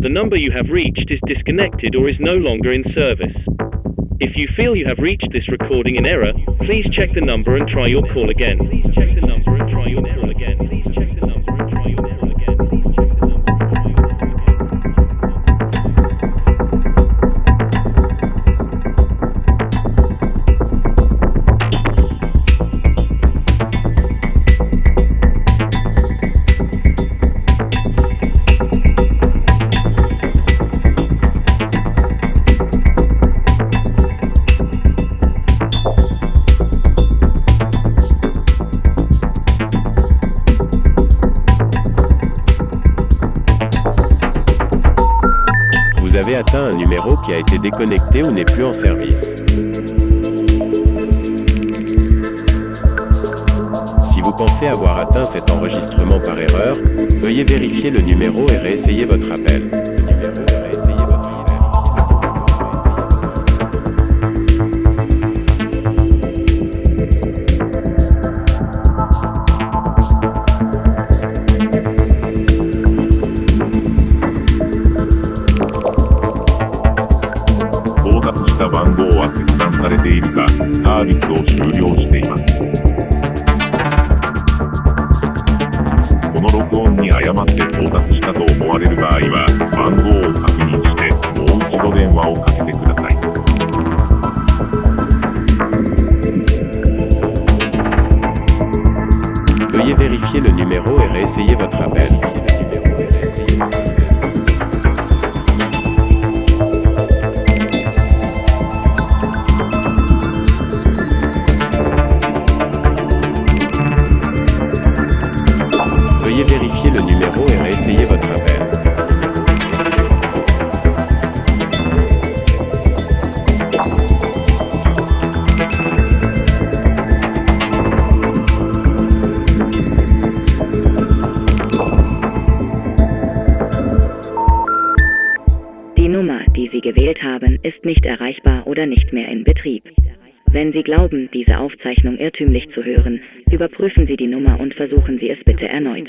The number you have reached is disconnected or is no longer in service. If you feel you have reached this recording in error, please check the number and try your call again. Please check the number and try your call again. Please check the number and try your call again. Please check the number and try your call again. Vous avez atteint un numéro qui a été déconnecté ou n'est plus en service. Si vous pensez avoir atteint cet enregistrement par erreur, veuillez vérifier le numéro et réessayer votre appel. Veuillez vérifier le numéro et réessayer votre appel. Veuillez vérifier le numéro et réessayer votre appel. Die Nummer, die Sie gewählt haben, ist nicht erreichbar oder nicht mehr in Betrieb. Wenn Sie glauben, diese Aufzeichnung irrtümlich zu hören, überprüfen Sie die Nummer und versuchen Sie es bitte erneut.